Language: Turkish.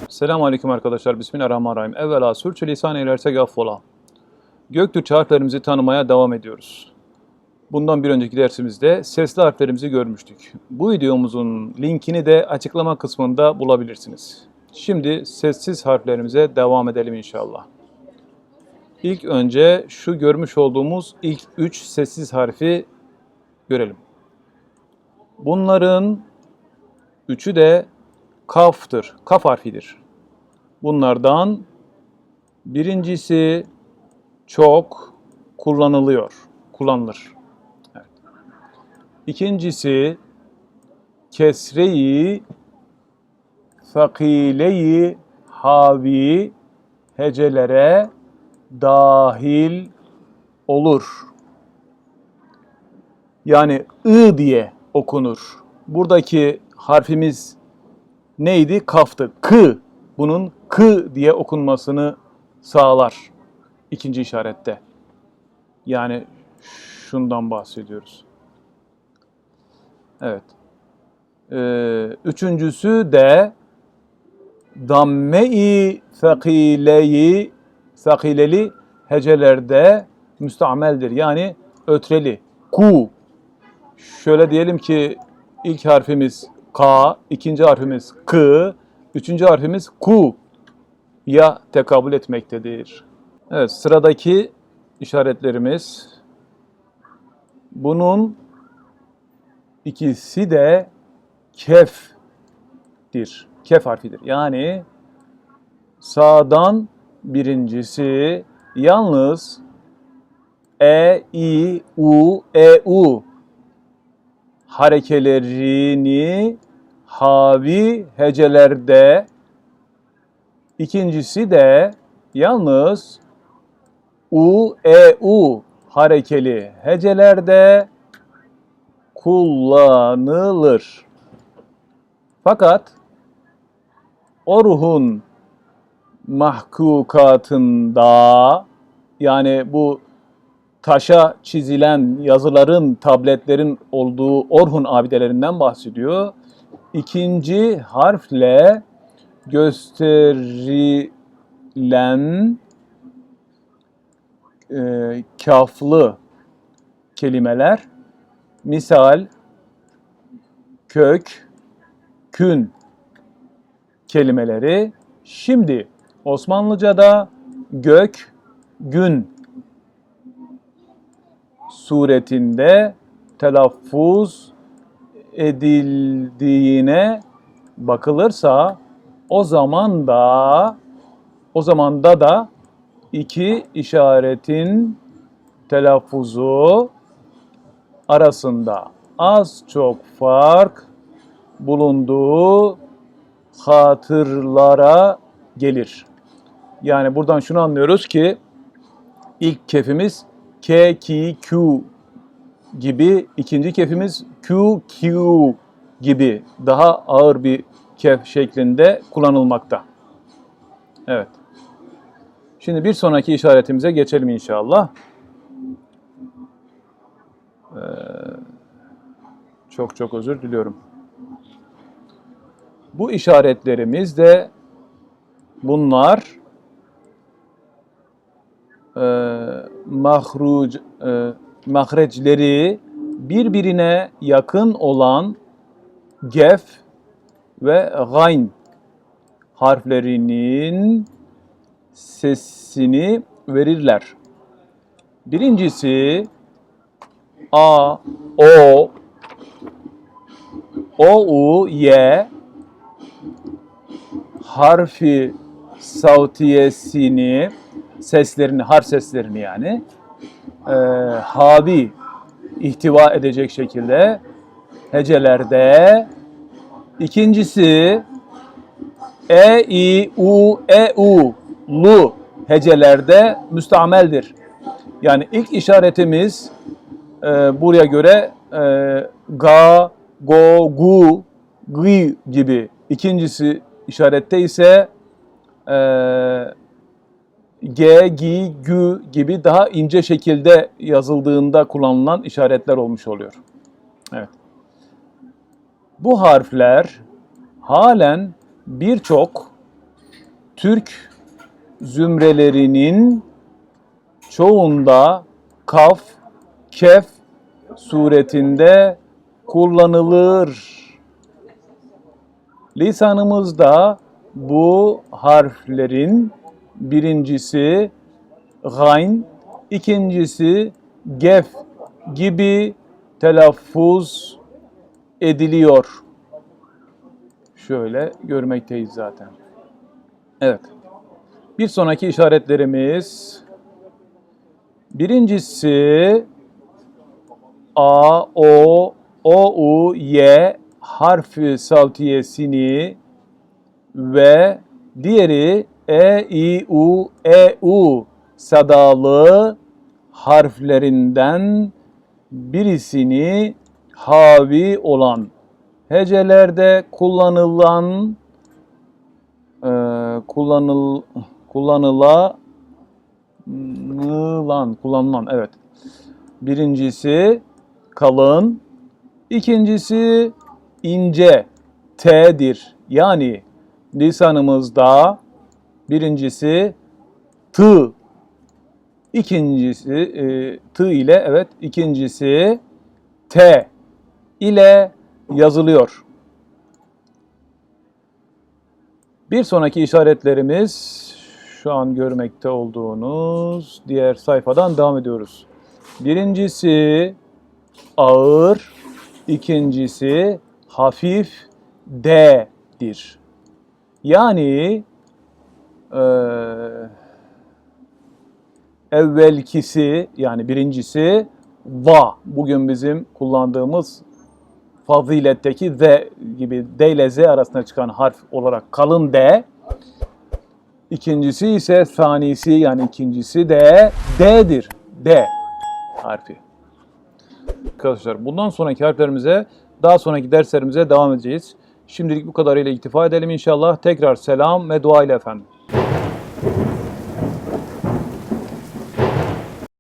Selamun Aleyküm arkadaşlar. Bismillahirrahmanirrahim. Evvela sürçülisan eylersek affola. Göktürkçe harflerimizi tanımaya devam ediyoruz. Bundan bir önceki dersimizde sesli harflerimizi görmüştük. Bu videomuzun linkini de açıklama kısmında bulabilirsiniz. Şimdi sessiz harflerimize devam edelim inşallah. İlk önce şu görmüş olduğumuz ilk 3 sessiz harfi görelim. Bunların üçü de kaftır, kaf harfidir. Bunlardan birincisi çok kullanılır. Evet. İkincisi kesre-i fakile-i havi hecelere dahil olur. Yani ı diye okunur. Buradaki harfimiz neydi? Kaftı. K. Bunun k diye okunmasını sağlar. İkinci işarette. Yani şundan bahsediyoruz. Evet. Üçüncüsü de damme-i sakileli hecelerde müstameldir. Yani ötreli. Ku. Şöyle diyelim ki ilk harfimiz K, ikinci harfimiz K, üçüncü harfimiz Ku ya tekabül etmektedir. Evet, sıradaki işaretlerimiz. Bunun ikisi de kef'tir. Kef harfidir. Yani sağdan birincisi yalnız e, i, u, e, u harekelerini havi hecelerde, ikincisi de yalnız u, e, u harekeli hecelerde kullanılır. Fakat o ruhun mahkukatında, yani bu taşa çizilen yazıların, tabletlerin olduğu Orhun abidelerinden bahsediyor. İkinci harfle gösterilen kaflı kelimeler, misal kök, kün kelimeleri, şimdi Osmanlıca'da gök, gün suretinde telaffuz edildiğine bakılırsa o zamanda da iki işaretin telaffuzu arasında az çok fark bulunduğu hatırlara gelir. Yani buradan şunu anlıyoruz ki ilk kefimiz K, K, Q gibi, ikinci kefimiz Q, Q gibi daha ağır bir kef şeklinde kullanılmakta. Evet. Şimdi bir sonraki işaretimize geçelim inşallah. Çok özür diliyorum. Bu işaretlerimiz de bunlar mahreçleri birbirine yakın olan gef ve gayn harflerinin sesini verirler. Birincisi A, O, U, Y harfi savtiyesini, seslerini, harf seslerini yani havi, ihtiva edecek şekilde hecelerde. İkincisi E, I, U, E, U lu hecelerde müstameldir. Yani ilk işaretimiz buraya göre ga, go, gu, gı gibi. İkincisi işarette ise G, G, Gü gibi daha ince şekilde yazıldığında kullanılan işaretler olmuş oluyor. Evet. Bu harfler halen birçok Türk zümrelerinin çoğunda kaf, kef suretinde kullanılır. Lisanımızda bu harflerin birincisi gayn, ikincisi gef gibi telaffuz ediliyor. Şöyle görmekteyiz zaten. Evet. Bir sonraki işaretlerimiz, birincisi A, O, U, Y harfi saltiyesini ve diğeri E, sadalı harflerinden birisini havi olan hecelerde kullanılan evet. Birincisi kalın, ikincisi ince T'dir. Yani lisanımızda birincisi T, ikincisi T ile evet, ikincisi T ile yazılıyor. Bir sonraki işaretlerimiz şu an görmekte olduğunuz diğer sayfadan devam ediyoruz. Birincisi ağır, ikincisi hafif D'dir. Yani evvelkisi yani birincisi va. Bugün bizim kullandığımız faziletteki Z gibi D ile Z arasında çıkan harf olarak kalın D. İkincisi ise sanisi yani ikincisi de D'dir. D harfi. Arkadaşlar bundan sonraki harflerimize daha sonraki derslerimize devam edeceğiz. Şimdilik bu kadarıyla iktifa edelim inşallah. Tekrar selam ve dua ile efendim.